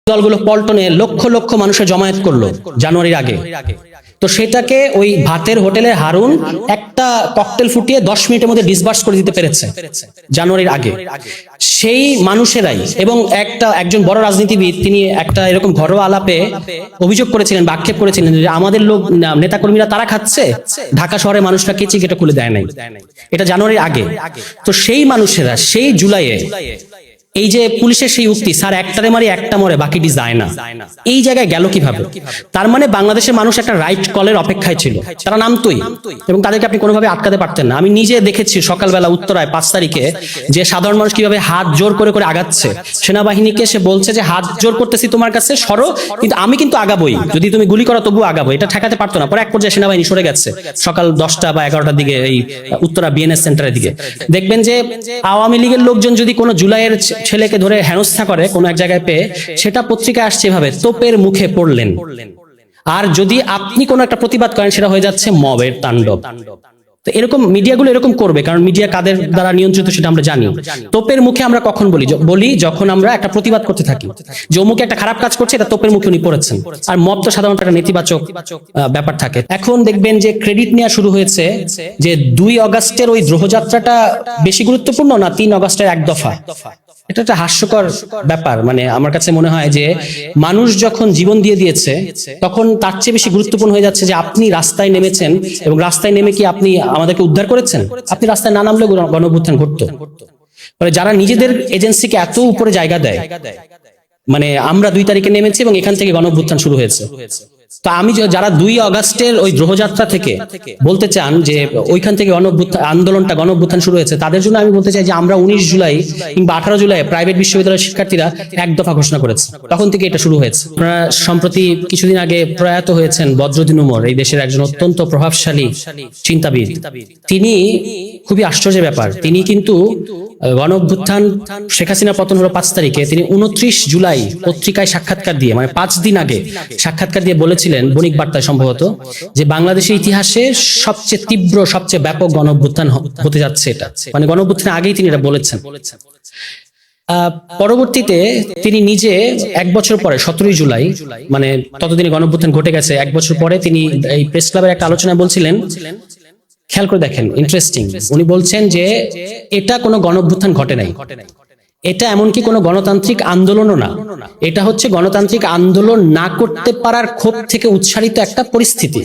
দলগুলো পল্টনে লক্ষ লক্ষ মানুষের জমায়েত করলো জানুয়ারির আগে। তো সেটাকে ওই ভাতের হোটেলে হারুন একটা ককটেল ফুটিয়ে 10 মিনিটের মধ্যে ডিসবার্স করে দিতে পেরেছে জানুয়ারির আগে। সেই মানুষেরাই এবং একজন বড় রাজনীতিবিদ তিনি একটা এরকম ঘরোয়া আলাপে অভিযোগ করেছিলেন বা আক্ষেপ করেছিলেন যে আমাদের লোক নেতাকর্মীরা তারা খাচ্ছে, ঢাকা শহরে মানুষরা কেচি কেটে খুলে দেয় নাই। এটা জানুয়ারির আগে। তো সেই মানুষেরা সেই জুলাইয়ে এই যে পুলিশের সেই উক্তি স্যার একটারে মারি একটা মরে বাকিটি যায় না, এই জায়গায় গেল কিভাবে? তার মানে বাংলাদেশের মানুষ একটা রাইট কলের অপেক্ষায় ছিল, তারা নামতোই এবং তাদেরকে আপনি কোনোভাবে আটকাতে পারতেন না। আমি নিজে দেখেছি সকালবেলা উত্তরায় 5 তারিখে যে সাধারণ মানুষ কিভাবে হাত জোর করে করে আগাচ্ছে, সেনাবাহিনীকে সে বলছে যে হাত জোর করতেছি তোমার কাছে সরো, কিন্তু আমি কিন্তু আগাবোই, যদি তুমি গুলি করো তবু আগাবো, এটা ঠেকাতে পারতো না। পরে এক পর্যায়ে সেনাবাহিনী সরে গেছে সকাল 10টা বা 11টার দিকে এই উত্তরা বিএনএস সেন্টারের দিকে। দেখবেন যে আওয়ামী লীগের লোকজন যদি কোনো জুলাইয়ের ছেলেকে ধরে হেনস্থা করে কোন এক জায়গায় পেয়ে, সেটা পত্রিকায় আসছে এভাবে তোপের মুখে পড়লেন। আর যদি আপনি কোনো একটা প্রতিবাদ করেন সেটা হয়ে যাচ্ছে মবের তাণ্ডব। তো এরকম মিডিয়াগুলো এরকম করবে, কারণ মিডিয়া কাদের দ্বারা নিয়ন্ত্রিত সেটা আমরা জানি। তোপের মুখে আমরা কখন বলি যখন আমরা একটা প্রতিবাদ করতে থাকি যে অমুকে একটা খারাপ কাজ করছে, এটা তোপের মুখে উনি পড়েছেন। আর মব তো সাধারণত একটা নেতিবাচক ব্যাপার থাকে। এখন দেখবেন যে ক্রেডিট নেওয়া শুরু হয়েছে যে 2 আগস্টের ওই দ্রোহযাত্রাটা বেশি গুরুত্বপূর্ণ না 3 আগস্টের এক দফা। এটা একটা হাস্যকর ব্যাপার। মানে আমার কাছে মনে হয় যে মানুষ যখন জীবন দিয়ে দিয়েছে তখন তার চেয়ে বেশি গুরুত্বপূর্ণ হয়ে যাচ্ছে যে আপনি রাস্তায় নেমেছেন এবং রাস্তায় নেমে কি আপনি আমাদেরকে উদ্ধার করেছেন? আপনি রাস্তায় না নামলেও গণঅভ্যুত্থান ঘটতো। মানে যারা নিজেদের এজেন্সিকে এত উপরে জায়গা দেয়, মানে আমরা 2 তারিখে নেমেছি এবং এখান থেকে গণঅভ্যুত্থান শুরু হয়েছে। তো আমি যারা 2 আগস্টের ওই দ্রোহযাত্রা থেকে বলতে চান যে ওইখান থেকে গণঅভ্যুত্থান শুরু হয়েছে, তাদের জন্য আমি বলতে চাই যে আমরা 19 জুলাই কিংবা 18 জুলাই প্রাইভেট বিশ্ববিদ্যালয়ের শিক্ষার্থীরা এক দফা ঘোষণা করেছে, তখন থেকে এটা শুরু হয়েছে। আপনারা সম্প্রতি কিছুদিন আগে প্রয়াত হয়েছেন বদরুদ্দীন উমর, এই দেশের একজন অত্যন্ত প্রভাবশালী চিন্তাবিদ। তিনি খুবই আশ্চর্যের ব্যাপার, তিনি কিন্তু গণঅভ্যুত্থান শেখ হাসিনা পতন হলো 5 তারিখে, তিনি 29 জুলাই পত্রিকায় সাক্ষাৎকার দিয়ে, মানে 5 দিন আগে সাক্ষাৎকার দিয়ে বলেছিলেন বণিক বার্তায় সম্ভবত, যে বাংলাদেশের ইতিহাসে সবচেয়ে তীব্র সবচেয়ে ব্যাপক গণঅভ্যুত্থান হতে যাচ্ছে এটা। মানে গণঅভ্যুত্থানের আগেই তিনি এটা বলেছেন। পরবর্তীতে তিনি নিজে 1 বছর পরে 17 জুলাই, মানে ততদিনে গণঅভ্যুত্থান ঘটে গেছে, 1 বছর পরে তিনি এই প্রেস ক্লাবের একটা আলোচনায় বলছিলেন, খেয়াল করে দেখেন ইন্টারেস্টিং, উনি বলছেন যে এটা কোনো গণঅভ্যুত্থান ঘটে নাই, এটা এমনকি কোনো গণতান্ত্রিক আন্দোলনও না, এটা হচ্ছে গণতান্ত্রিক আন্দোলন না করতে পারার ক্ষোভ থেকে উৎসারিত একটা পরিস্থিতি।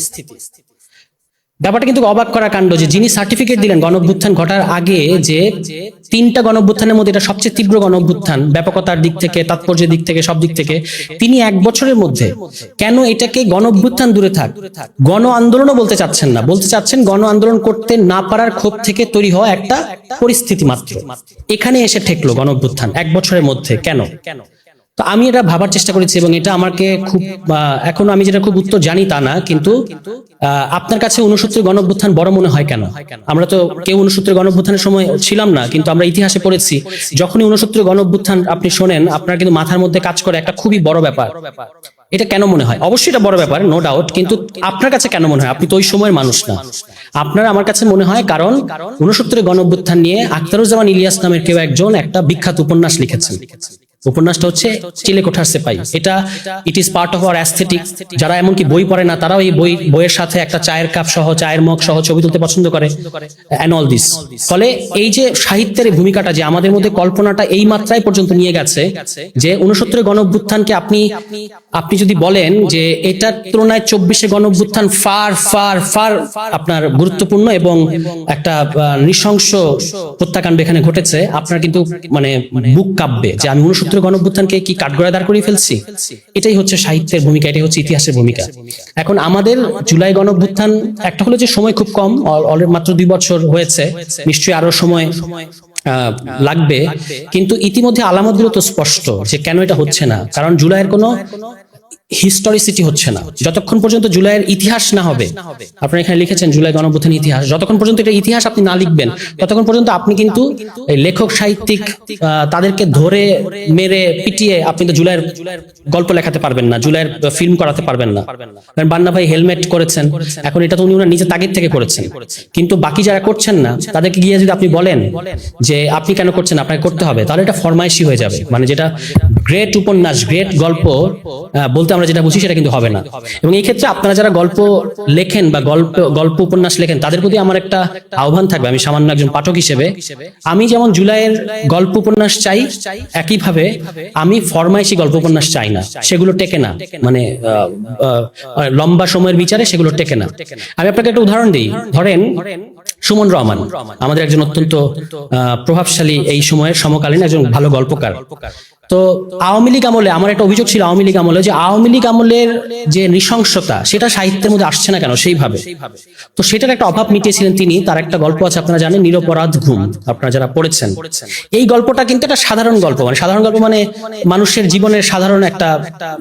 ব্যাপারটা কিন্তু অবাক করা কাণ্ড যে যিনি সার্টিফিকেট দিলেন গণঅভ্যুত্থান ঘটার আগে যে 3টা গণঅভ্যুত্থানের মধ্যে এটা সবচেয়ে তীব্র গণঅভ্যুত্থান, ব্যাপকতার দিক থেকে, তাৎপর্যের দিক থেকে, সব দিক থেকে, তিনি 1 বছরের মধ্যে কেন এটাকে গণঅভ্যুত্থান দূরে থাক গণ আন্দোলনও বলতে চাচ্ছেন না, বলতে চাচ্ছেন গণ আন্দোলন করতে না পারার ক্ষোভ থেকে তৈরি হওয়া একটা পরিস্থিতি মাত্র, এখানে এসে ঠেকলো গণঅভ্যুত্থান 1 বছরের মধ্যে কেন? তো আমি এটা ভাবার চেষ্টা করেছি এবং এটা আমাকে খুব, এখনো আমি যেটা খুব উত্তর জানি তা না, কিন্তু আপনার কাছে 69 গণঅভ্যুত্থান বড় মনে হয় কেন? আমরা তো কেউ 69 গণঅভ্যুত্থানের সময় ছিলাম না, কিন্তু আমরা ইতিহাসে পড়েছি যখনই 69 গণঅভ্যুত্থান আপনি শোনেন আপনার কিন্তু মাথার মধ্যে কাজ করে একটা খুবই বড় ব্যাপার। এটা কেন মনে হয়? অবশ্যই এটা বড় ব্যাপার, নো ডাউট, কিন্তু আপনার কাছে কেন মনে হয়? আপনি তো ওই সময়ের মানুষ না। আপনার আমার কাছে মনে হয় কারণ 69 গণঅভ্যুত্থান নিয়ে আখতারুজ্জামান ইলিয়াস নামের কেউ একজন একটা বিখ্যাত উপন্যাস লিখেছেন। উপন্যাসটা হচ্ছে চিলেকোঠার সেপাই। এটা it is part of our aesthetic. যারা এমনকি বই পড়ে না তারাও এই বইয়ের সাথে একটা চায়ের কাপ সহ, চায়ের মগ সহ ছবি তুলতে পছন্দ করে, এন্ড অল দিস। ফলে এই যে সাহিত্যের ভূমিকাটা যে আমাদের মধ্যে কল্পনাটা এই মাত্রায় পর্যন্ত নিয়ে গেছে যে 69 গণঅভ্যুত্থানকে আপনি যদি বলেন যে এটার তুলনায় 24 গণঅভ্যুত্থান ফার ফার ফার আপনার গুরুত্বপূর্ণ এবং একটা নৃশংস হত্যাকাণ্ড এখানে ঘটেছে, আপনার কিন্তু মানে বুক কাঁপবে যে আমি 69 গণঅভ্যুত্থানকে কি কাঠগড়ায় দাঁড় করিয়ে ফেলছি। এটাই হচ্ছে সাহিত্যের ভূমিকা, এটাই হচ্ছে ইতিহাসের ভূমিকা। এখন আমাদের জুলাই গণঅভ্যুত্থান একটা হলো যে সময় খুব কম, অলরেডি মাত্র 2 বছর হয়েছে, নিশ্চয়ই আরো সময় লাগবে, কিন্তু ইতিমধ্যে আলামতগুলো তো স্পষ্ট যে কেন এটা হচ্ছে না। কারণ জুলাইয়ের কোনো হিস্টোরিসিটি হচ্ছে না, যতক্ষণ পর্যন্ত জুলাইয়ের ইতিহাস না হবে। আপনারা এখানে লিখেছেন জুলাই গণঅভ্যুত্থানের ইতিহাস, যতক্ষণ পর্যন্ত এটা ইতিহাস আপনি না লিখবেন ততক্ষণ পর্যন্ত আপনি কিন্তু এই লেখক সাহিত্যিক তাদেরকে ধরে মেরে পিটিয়ে আপনি তো জুলাইয়ের গল্প লেখাতে পারবেন না, জুলাইয়ের ফিল্ম করাতে পারবেন না। কারণ বান্না ভাই হেলমেট করেছেন, এখন এটা তো উনি ওনার নিজে তাগিদ থেকে করেছেন, কিন্তু বাকি যারা করছেন না তাদেরকে গিয়ে যদি আপনি বলেন যে আপনি কেন করছেন, আপনাকে করতে হবে, তাহলে এটা ফরমাইশি হয়ে যাবে। মানে যেটা গ্রেট উপন্যাস, গ্রেট গল্প বলতে আমরা যেটা বুঝি সেটা কিন্তু হবে না। এবং এই ক্ষেত্রে আপনারা যারা গল্প লেখেন বা গল্প উপন্যাস লেখেন তাদের প্রতি আমার একটা আহ্বান থাকবে, আমি সামান্য একজন পাঠক হিসেবে, আমি যেমন জুলাইয়ের গল্প উপন্যাস চাই, একইভাবে আমি ফরমাইশি গল্প উপন্যাস চাই না, সেগুলো টেকে না, মানে লম্বা সময়ের বিচারে সেগুলো টেকে না। আমি আপনাকে একটা উদাহরণ দিই, ধরেন সুমন রহমান আমাদের একজন অত্যন্ত প্রভাবশালী এই সময়ের সমকালীন একজন ভালো গল্পকার। তো আওয়ামী লীগ আমলে আমার একটা অভিযোগ ছিল, আওয়ামী লীগ আমলে যে আওয়ামী লীগ আমলের যে নৃশংসতা সেটা সাহিত্যের মধ্যে আসছে না কেন সেইভাবে। তো সেটার একটা অভাব মিটিয়েছিলেন তিনি। তার একটা গল্প আছে আপনারা জানেন, নিরপরাধ ঘুম, আপনারা যারা পড়েছেন। এই গল্পটা কিন্তু একটা সাধারণ গল্প, মানে সাধারণ গল্প মানে মানুষের জীবনের সাধারণ একটা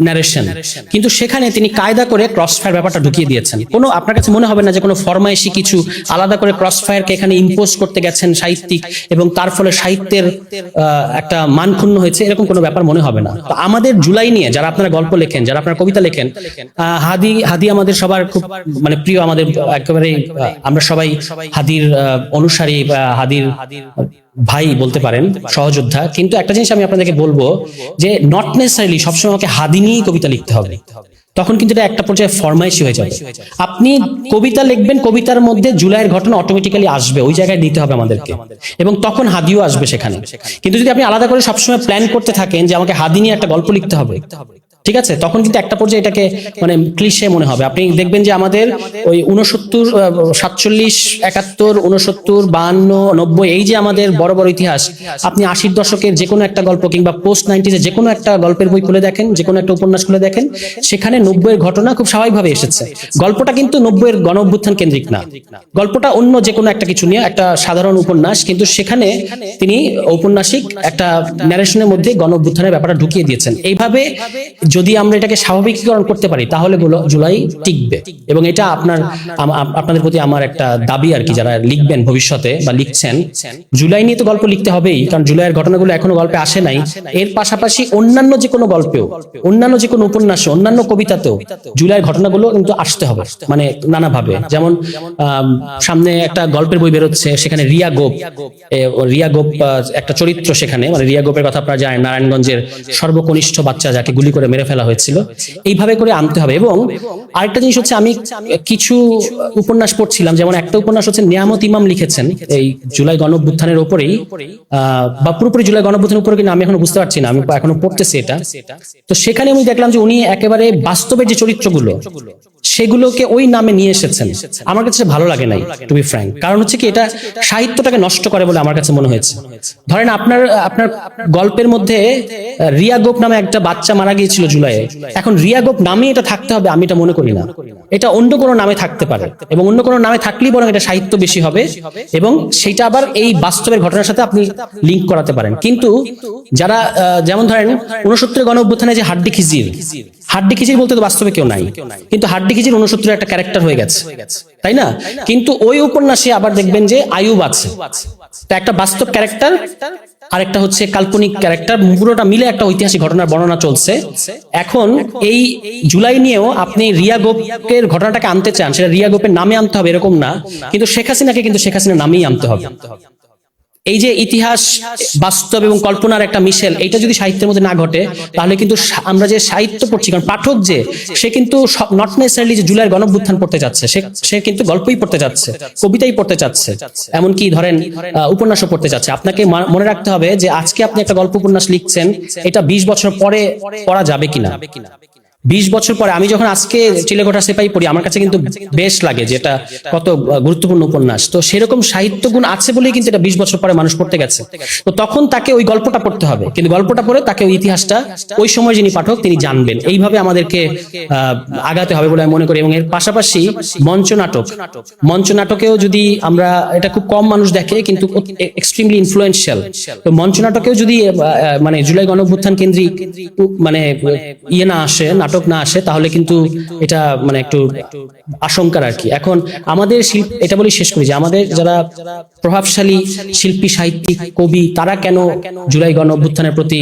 ন্যারেশন, কিন্তু সেখানে তিনি কায়দা করে ক্রসফায়ার ব্যাপারটা ঢুকিয়ে দিয়েছেন। কোনো আপনার কাছে মনে হবে না যে কোনো ফরমাইশি কিছু আলাদা করে ক্রসফায়ারকে এখানে ইম্পোজ করতে গেছেন সাহিত্যিক এবং তার ফলে সাহিত্যের একটা মান ক্ষুণ্ণ হয়েছে, এরকম কোনো ব্যাপার মনে হবে না। তো আমাদের জুলাই নিয়ে যারা আপনারা গল্প লেখেন, যারা আপনারা কবিতা লেখেন, হাদি আমাদের সবার খুব মানে প্রিয়, আমাদের একেবারে আমরা সবাই হাদির অনুসারী বা হাদির ভাই বলতে পারেন, সহযোদ্ধা। কিন্তু একটা জিনিস আমি আপনাদেরকে বলবো যে নট নেসেসারিলি সবসময় আমাকে হাদি নিয়েই কবিতা লিখতে হবে, তখন কিন্তু এটা একটা পর্যায়ে ফরমাইশি হয়ে যাবে। আপনি কবিতা লিখবেন, কবিতার মধ্যে জুলাইয়ের ঘটনা অটোমেটিক্যালি আসবে, ওই জায়গায় দিতে হবে আমাদেরকে, এবং তখন হাদিও আসবে সেখানে। কিন্তু যদি আপনি আলাদা করে সবসময় প্ল্যান করতে থাকেন যে আমাকে হাদি নিয়ে একটা গল্প লিখতে হবে, ঠিক আছে, তখন কিন্তু একটা পর্যায়ে এটাকে মানে ক্লিশে মনে হবে। আপনি দেখবেন যে আমাদের ওই 69, 47, 71, 69, 52, 90 এই যে আমাদের বড় বড় ইতিহাস, আপনি 80-র দশকের যে কোনো একটা গল্প কিংবা পোস্ট 90s যে কোনো একটা গল্পের বই খুলে দেখেন, যে কোনো একটা উপন্যাস খুলে দেখেন, সেখানে 90-এর ঘটনা খুব স্বাভাবিকভাবে এসেছে। গল্পটা কিন্তু 90-এর গণঅভ্যুত্থান কেন্দ্রিক না, গল্পটা অন্য যে কোনো একটা কিছু নিয়ে একটা সাধারণ উপন্যাস, কিন্তু সেখানে তিনি ঔপন্যাসিক একটা ন্যারেশনের মধ্যে গণঅভ্যুত্থানের ব্যাপারটা ঢুকিয়ে দিয়েছেন। এইভাবে যদি আমরা এটাকে স্বাভাবিকীকরণ করতে পারি তাহলে জুলাই টিকবে। এবং এটা আপনাদের প্রতি আমার একটা দাবি আর কি, যারা লিখবেন ভবিষ্যতে বা লিখছেন, জুলাই নিয়ে তো গল্প লিখতে হবেই, কারণ জুলাইয়ের ঘটনাগুলো এখনো গল্পে আসে নাই। এর পাশাপাশি অন্যান্য যে কোনো গল্পেও, অন্যান্য যে কোনো উপন্যাসে, অন্যান্য কবিতাতেও জুলাইয়ের ঘটনাগুলো কিন্তু আসতে হবে, মানে নানাভাবে। যেমন সামনে একটা গল্পের বই বেরোচ্ছে, সেখানে রিয়া গোপ একটা চরিত্র, সেখানে মানে রিয়া গোপের কথা আপনারা জানেন, নারায়ণগঞ্জের সর্বকনিষ্ঠ বাচ্চা যাকে গুলি করে মেরে ফেলা হয়েছিল, এইভাবে করে আনতে হবে। এবং আরেকটা জিনিস হচ্ছে, আমি কিছু উপন্যাস পড়ছিলাম, যেমন একটা উপন্যাস হচ্ছে নিয়ামত ইমাম লিখেছেন এই জুলাই গণঅভ্যুত্থানের উপরেই, বা পুরোপুরি জুলাই গণঅভ্যুত্থানের উপরে কিনা আমি এখনো বুঝতে পারছি না, আমি এখনো পড়তেছি এটা। তো সেখানে আমি দেখলাম যে উনি একেবারে বাস্তবের যে চরিত্রগুলো সেগুলোকে ওই নামে নিয়ে এসেছেন। আমার কাছে ভালো লাগে নাই, টু বি ফ্র্যাঙ্ক। কারণ হচ্ছে কি, এটা সাহিত্যটাকে নষ্ট করে বলে আমার কাছে মনে হয়েছে। ধরেন আপনার গল্পের মধ্যে রিয়া গোপ নামে একটা বাচ্চা মারা গিয়েছিল জুলাইয়ে, এখন রিয়া গোপ নামে এটা থাকতে হবে আমি এটা মনে করি না। এটা অন্য কোনো নামে থাকতে পারে, এবং অন্য কোনো নামে থাকলেই বরং এটা সাহিত্য বেশি হবে, এবং সেটা আবার এই বাস্তবের ঘটনার সাথে আপনি লিঙ্ক করাতে পারেন। কিন্তু যারা যেমন ধরেন 69 গণঅভ্যুত্থানে যে হাড্ডি খিজির বলতে তো বাস্তবে কেউ নাই, কিন্তু হাড্ডি খিজির 69 একটা ক্যারেক্টার হয়ে গেছে, তাই না? কিন্তু ওই উপন্যাসে আবার দেখবেন যে আয়ুব আছে, তা একটা বাস্তব ক্যারেক্টার আর একটা হচ্ছে কাল্পনিক ক্যারেক্টার, পুরোটা মিলে একটা ঐতিহাসিক ঘটনার বর্ণনা চলছে। এখন এই জুলাই নিয়েও আপনি রিয়া গোপের ঘটনাটাকে আনতে চান, সেটা রিয়া গোপের নামে আনতে হবে এরকম না, কিন্তু শেখ হাসিনাকে কিন্তু শেখ হাসিনার নামেই আনতে হবে। এই যে ইতিহাস, বাস্তব এবং কল্পনার একটা মিশেল, এইটা যদি সাহিত্যের মধ্যে না ঘটে তাহলে কিন্তু আমরা যে সাহিত্য পড়ছি, কারণ পাঠক যে সে কিন্তু নট নেসেসারিলি যে জুলাইয়ের গণঅভ্যুত্থান পড়তে যাচ্ছে, সে কিন্তু গল্পই পড়তে যাচ্ছে, কবিতাই পড়তে যাচ্ছে, এমনকি ধরেন উপন্যাসও পড়তে যাচ্ছে। আপনাকে মনে রাখতে হবে যে আজকে আপনি একটা গল্প উপন্যাস লিখছেন, এটা 20 বছর পরে পড়া যাবে কিনা। 20 বছর পরে আমি যখন আজকে চিলেকোঠা সেপাই পড়ি, আমার কাছে কিন্তু বেশ লাগে যে এটা কত গুরুত্বপূর্ণ উপন্যাস। তো সেরকম সাহিত্য গুণ আছে বলেই কিন্তু এটা 20 বছর পরে মানুষ পড়তে গেছে। তো তখন তাকে ওই গল্পটা পড়তে হবে, কিন্তু গল্পটা পড়ে তাকে ওই ইতিহাসটা ওই সময় যিনি পাঠক তিনি জানবেন। এইভাবে আমাদেরকে আগাতে হবে বলে আমি মনে করি। এবং এর পাশাপাশি মঞ্চ নাটকেও যদি আমরা, এটা খুব কম মানুষ দেখে কিন্তু এক্সট্রিমলি ইনফ্লুয়েন্সিয়াল, তো মঞ্চ নাটকেও যদি মানে জুলাই গণঅভ্যুত্থান কেন্দ্রিক মানে ইয়ে না আসে, নাটক না আসে তাহলে কিন্তু এটা মানে একটু আশঙ্কার আর কি। এখন আমাদের এটা বলি শেষ করি যে আমাদের যারা প্রভাবশালী শিল্পী, সাহিত্যিক, কবি, তারা কেন জুলাই গণ অভ্যুত্থানের প্রতি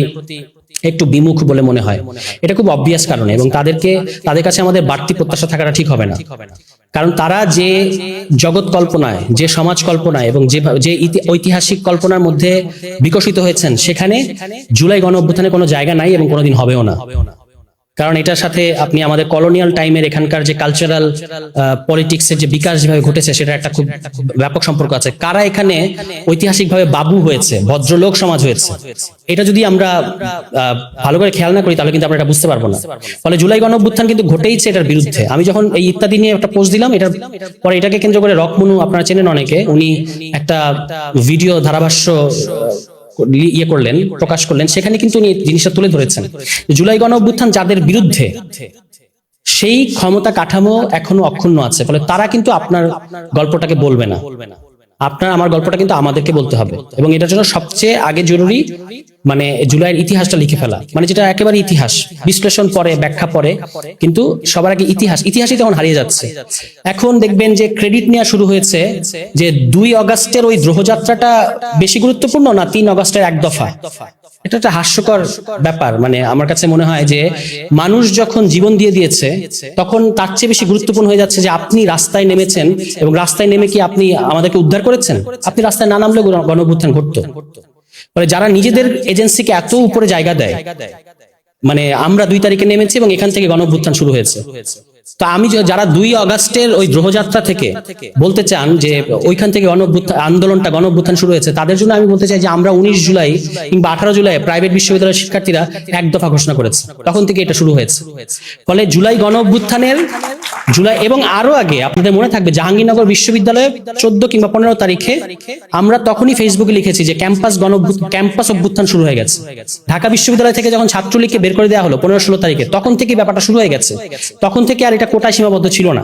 একটু বিমুখ বলে মনে হয়? এটা খুব অবভিয়াস কারণে, এবং তাদের কাছে আমাদের বাড়তি প্রত্যাশা থাকাটা ঠিক হবে না। কারণ তারা যে জগৎ কল্পনায়, যে সমাজ কল্পনায় এবং যে ঐতিহাসিক কল্পনার মধ্যে বিকশিত হয়েছেন, সেখানে জুলাই গণ অভ্যুত্থানের কোনো জায়গা নাই এবং কোনোদিন হবেও না। কারণ এটার সাথে আপনি আমাদের কলোনিয়াল টাইমের এখানকার যে কালচারাল পলিটিক্সের যে বিকাশ যেভাবে ঘটেছে, সেটা একটা খুব ব্যাপক সম্পর্ক আছে। কারা এখানে ঐতিহাসিকভাবে বাবু হয়েছে, ভদ্রলোক সমাজ হয়েছে, এটা যদি আমরা ভালো করে খেয়াল না করি তাহলে কিন্তু আমরা এটা বুঝতে পারবো না। ফলে জুলাই গণ অভ্যুত্থান কিন্তু ঘটেইছে এটার বিরুদ্ধে। আমি যখন এই ইত্যাদি নিয়ে একটা পোস্ট দিলাম, এটার পরে এটাকে কেন্দ্র করে রকমনু, আপনারা চেনেন অনেকে, উনি একটা ভিডিও ধারাভাষ্য প্রকাশ করলেন। সেখানে কিন্তু উনি জিনিসটা তুলে ধরেছেন, জুলাই গণ অভ্যুত্থান যাদের বিরুদ্ধে, সেই ক্ষমতা কাঠামো এখনো অক্ষুণ্ণ আছে। ফলে তারা কিন্তু আপনার গল্পটাকে বলবে না, আপনার আমার গল্পটা কিন্তু আমাদেরকে বলতে হবে। এবং এটার জন্য সবচেয়ে আগে জরুরি মানে জুলাইয়ের ইতিহাসটা লিখে ফেলা, মানে যেটা একেবারে ইতিহাস, বিশ্লেষণ পরে, ব্যাখ্যা পরে, কিন্তু সবার আগে ইতিহাসই তখন হারিয়ে যাচ্ছে। এখন দেখবেন যে ক্রেডিট নেওয়া শুরু হয়েছে যে 2 অগাস্টের ওই দ্রোহযাত্রাটা বেশি গুরুত্বপূর্ণ না 3 অগাস্টের এক দফা। এটা একটা হাস্যকর ব্যাপার। মানে আমার কাছে মনে হয় যে মানুষ যখন জীবন দিয়ে দিয়েছে, তখন তার চেয়ে বেশি গুরুত্বপূর্ণ হয়ে যাচ্ছে যে আপনি রাস্তায় নেমেছেন, এবং রাস্তায় নেমে কি আপনি আমাদেরকে উদ্ধার করেছেন? আপনি রাস্তায় না নামলে গণ অভ্যুত্থান ঘটতো। মানে যারা নিজেদের এজেন্সিকে এত উপরে জায়গা দেয়, মানে আমরা 2 তারিখে নেমেছি এবং এখান থেকে গণ অভ্যুত্থান শুরু হয়েছে। তো আমি যারা 2 অগাস্টের ওই দ্রোহযাত্রা থেকে বলতে চান যে ওইখান থেকে আন্দোলনটা, গণ অভ্যুত্থান শুরু হয়েছে, তাদের জন্য আমি বলতে চাই যে আমরা 19 জুলাই কিংবা 18 জুলাই প্রাইভেট বিশ্ববিদ্যালয়ের শিক্ষার্থীরা এক দফা ঘোষণা করেছে, তখন থেকে এটা শুরু হয়েছে। ফলে জুলাই গণ অভ্যুত্থানের এবং আরো আগে আপনাদের মনে থাকবে জাহাঙ্গীরনগর বিশ্ববিদ্যালয়ে 14 কিংবা 15 তারিখে আমরা তখনই ফেসবুকে লিখেছি যে ক্যাম্পাস অভ্যুত্থান শুরু হয়ে গেছে। ঢাকা বিশ্ববিদ্যালয় থেকে যখন ছাত্রলীগকে বের করে দেওয়া হলো 15-16 তারিখে, তখন থেকে ব্যাপারটা শুরু হয়ে গেছে। তখন থেকে আর এটা কোটায় সীমাবদ্ধ ছিল না।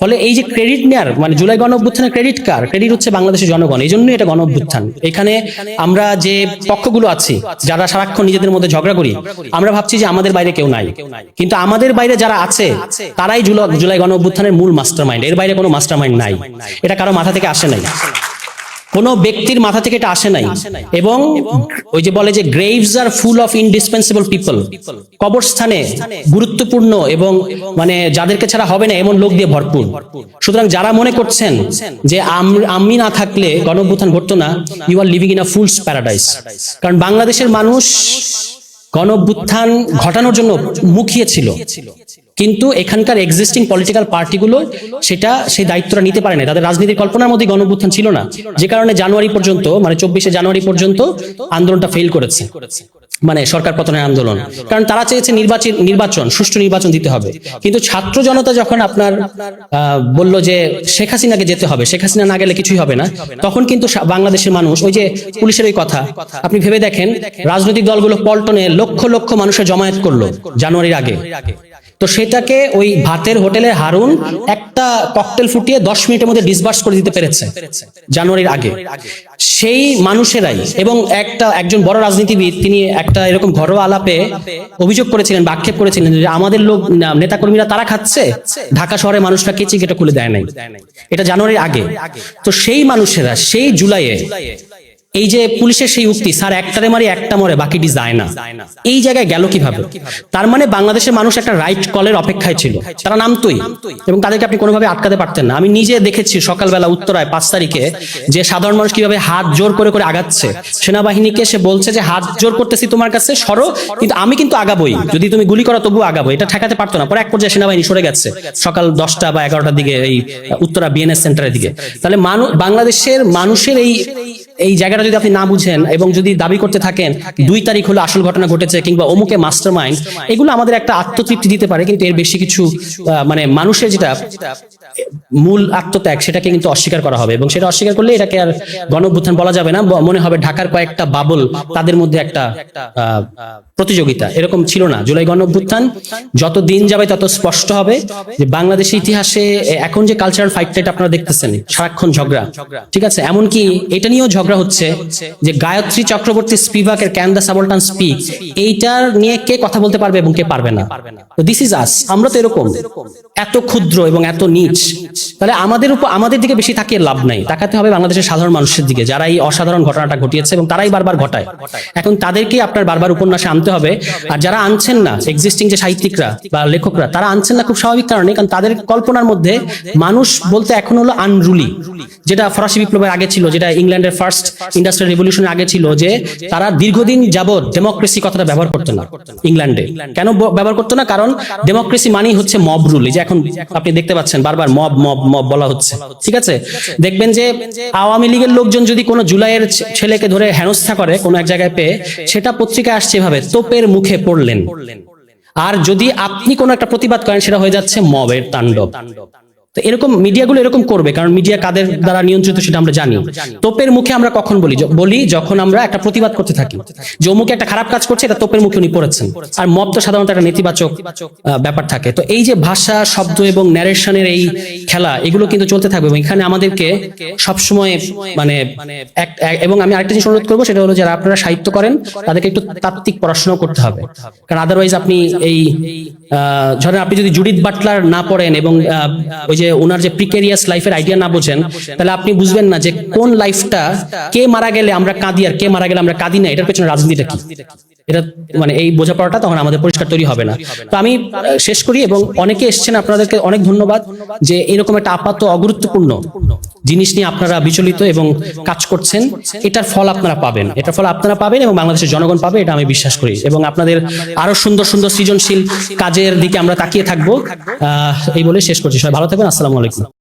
ফলে এই যে ক্রেডিট নেয়ার, মানে জুলাই গণ অভ্যুত্থানের ক্রেডিট কার? ক্রেডিট হচ্ছে বাংলাদেশের জনগণ। এই জন্যই এটা গণ অভ্যুত্থান। এখানে আমরা যে পক্ষগুলো আছি, যারা সারাক্ষণ নিজেদের মধ্যে ঝগড়া করি, আমরা ভাবছি যে আমাদের বাইরে কেউ নাই, কিন্তু আমাদের বাইরে যারা আছে তারাই জুলাই গণ অভ্যুত্থানের মূল মাস্টারমাইন্ড। এর বাইরে কোনো মাস্টারমাইন্ড নাই। এটা কারো মাথা থেকে আসে নাই, কোনো ব্যক্তির মাথা থেকে এটা আসে নাই। এবং ওই যে বলে যে graves are full of indispensable people, কবরস্থানে গুরুত্বপূর্ণ এবং মানে যাদেরকে ছাড়া হবে না এমন লোক দিয়ে ভরপুর। সুতরাং যারা মনে করছেন যে আমি না থাকলে গণ অভ্যুত্থান ঘটতো না, you are living in a fool's paradise. কারণ বাংলাদেশের মানুষ গণ অভ্যুত্থান ঘটানোর জন্য মুখিয়ে ছিল, কিন্তু এখানকার এক্সিস্টিং পলিটিক্যাল পার্টিগুলো সেই দায়িত্বটা নিতে পারে না। তাদের রাজনীতির কল্পনার মধ্যে গণ অভ্যুত্থান ছিল না, যে কারণে জানুয়ারি পর্যন্ত, মানে 24শে জানুয়ারি পর্যন্ত আন্দোলনটা ফেল করেছে, মানে সরকার পতনের আন্দোলন। কারণ তারা চেয়েছে নির্বাচন, সুষ্ঠু নির্বাচন দিতে হবে। কিন্তু ছাত্র জনতা যখন আপনার বলল যে শেখ হাসিনাকে যেতে হবে, শেখ হাসিনা না গেলে কিছুই হবে না, তখন কিন্তু বাংলাদেশের মানুষ, ওই যে পুলিশের ওই কথা, আপনি ভেবে দেখেন, রাজনৈতিক দলগুলো পল্টনে লক্ষ লক্ষ মানুষের জমায়েত করলো জানুয়ারির আগে। তো সেটাকে ওই ভাতের হোটেলে হারুন একটা ককটেল ফুটিয়ে 10 মিনিটের মধ্যে ডিসবার্স করে দিতে পেরেছে জানুয়ারির আগে। সেই মানুষেরাই, এবং একজন বড় রাজনীতিবিদ, তিনি একটা এরকম ঘরোয়া আলাপে অভিযোগ করেছিলেন, আক্ষেপ করেছিলেন যে আমাদের লোক, নেতাকর্মীরা তারা খাচ্ছে, ঢাকা শহরে মানুষরা কেচি কেটে খুলে দেয় নাই। এটা জানুয়ারির আগে। তো সেই মানুষেরা সেই জুলাইয়ে এই যে পুলিশের সেই উক্তি, স্যার একটারে মারি একটা মরে বাকিটি যায় না, এই জায়গায় গেল কিভাবে? তার মানে বাংলাদেশের মানুষ একটা রাইট কলের অপেক্ষায় ছিল, তারা নামতোই, এবং তাদেরকে আপনি কোনোভাবে আটকাতে পারতেন না। আমি নিজে দেখেছি সকালবেলা উত্তরায় 5 তারিখে যে সাধারণ মানুষ কিভাবে হাত জোর করে করে আগাচ্ছে, সেনাবাহিনীকে সে বলছে যে হাত জোর করতেছি তোমার কাছে, সরো, কিন্তু আমি কিন্তু আগাবোই, যদি তুমি গুলি করো তবু আগাবো। এটা ঠেকাতে পারতো না। পরে এক পর্যায়ে সেনাবাহিনী সরে গেছে সকাল 10টা বা 11টার দিকে, এই উত্তরা বিএনএস সেন্টারের দিকে। তাহলে বাংলাদেশের মানুষের এই জায়গাটা যদি আপনি না বুঝেন এবং যদি দাবি করতে থাকেন 2 তারিখ হলো আসল ঘটনা ঘটেছে কিংবা অমুকে মাস্টারমাইন্ড, এগুলো আমাদের একটা আত্মতৃপ্তি দিতে পারে, কিন্তু এর বেশি কিছু মানে মানুষের যেটা মূল আত্মত্যাগ, সেটাকে কিন্তু অস্বীকার করা হবে, এবং সেটা অস্বীকার করলে এটাকে আর গণ অভ্যুত্থান বলা যাবে না। মনে হবে ঢাকার কয়েকটা বাবল, তাদের মধ্যে একটা প্রতিযোগিতা। এরকম ছিল না। জুলাই গণ অভ্যুত্থান যত দিন যাবে তত স্পষ্ট হবে যে বাংলাদেশের ইতিহাসে এখন যে কালচারাল ফাইটটা আপনারা দেখতেছেন, সারাক্ষণ ঝগড়া, ঠিক আছে, এমনকি এটা নিয়েও ঝগড়া ঝগড়া হচ্ছে যে গায়ত্রী চক্রবর্তী স্পিভাকের ক্যান দ্য সাবলটান স্পিক, এইটার নিয়ে কে কথা বলতে পারবে এবং কে পারবে না। তো দিস ইজ আস, আমরা তো এরকম এত ক্ষুদ্র এবং এত নিচ, তাহলে আমাদের দিকে বেশি তাকিয়ে লাভ নাই, তাকাতে হবে বাংলাদেশের সাধারণ মানুষের দিকে যারা এই অসাধারণ ঘটনাটা ঘটিয়েছে এবং তারাই বারবার ঘটায়। এখন তাদেরকে আপনার বারবার উপন্যাসে আনতে হবে। আর যারা আনছেন না, এক্সিস্টিং যে সাহিত্যিকরা বা লেখকরা, তারা আনছেন না খুব স্বাভাবিক কারণে, কারণ তাদের কল্পনার মধ্যে মানুষ বলতে এখন হলো আনরুলি, যেটা ফরাসি বিপ্লবের আগে ছিল, যেটা ইংল্যান্ডের ফার্স্ট ইন্ডাস্ট্রিয়াল রেভলিউশনের আগে ছিল, যে তারা দীর্ঘদিন যাবত ডেমোক্রেসি কথাটা ব্যবহার করতো না ইংল্যান্ডে। কেন ব্যবহার করতো না? কারণ ডেমোক্রেসি মানেই হচ্ছে মব রুল। যে এখন আপনি দেখতে পাচ্ছেন বারবার মব মব মব বলা হচ্ছে, ঠিক আছে? দেখবেন যে আওয়ামী লীগের লোকজন যদি কোনো জুলাইয়ের ছেলেকে ধরে হেনস্থা করে কোনো এক জায়গায় পেয়ে, সেটা পত্রিকায় আসছে এভাবে, তোপের মুখে পড়লেন। আর যদি আপনি কোনো একটা প্রতিবাদ করেন, সেটা হয়ে যাচ্ছে মবের তাণ্ডব। তো এরকম মিডিয়াগুলো এরকম করবে, কারণ মিডিয়া কাদের দ্বারা নিয়ন্ত্রিত সেটা আমরা জানি। তোপের মুখে আমরা কখন বলি যখন আমরা একটা প্রতিবাদ করতে থাকি, যে অমুকে একটা খারাপ কাজ করছে, এটা তোপের মুখে উনি পড়েছেন। আর মব তো সাধারণত একটা নেতিবাচক ব্যাপার থাকে। তো এই যে ভাষা, শব্দ এবং ন্যারেশনের এই খেলা, এগুলো কিন্তু চলতে থাকবে। এবং এখানে আমাদেরকে সবসময় মানে এবং আমি আরেকটা জিনিস অনুরোধ করবো, সেটা হলো যারা আপনারা সাহিত্য করেন তাদেরকে একটু তাত্ত্বিক পড়াশোনা করতে হবে। কারণ আদারওয়াইজ আপনি এই ধরেন আপনি যদি জুডিথ বাটলার না পড়েন এবং ওই যে ওনার যে প্রিকেরিয়াস লাইফের আইডিয়া না বোঝেন, তাহলে আপনি বুঝবেন না যে কোন লাইফটা, কে মারা গেলে আমরা কাঁদি আর কে মারা গেলে আমরা কাঁদি না, এটার পেছনে রাজনীতিটা কি, এটা মানে এই বোঝাপড়াটা তখন আমাদের পরিষ্কার তৈরি হবে না। তো আমি শেষ করি, এবং অনেকে এসছেন, আপনাদেরকে অনেক ধন্যবাদ যে এরকম একটা আপাত অগুরুত্বপূর্ণ জিনিস নিয়ে আপনারা বিচলিত এবং কাজ করছেন। এটার ফল আপনারা পাবেন, এটার ফল আপনারা পাবেন এবং বাংলাদেশের জনগণ পাবে, এটা আমি বিশ্বাস করি। এবং আপনাদের আরো সুন্দর সুন্দর সৃজনশীল কাজের দিকে আমরা তাকিয়ে থাকবো। এই বলে শেষ করছি। সবাই ভালো থাকবেন। আসসালামু আলাইকুম।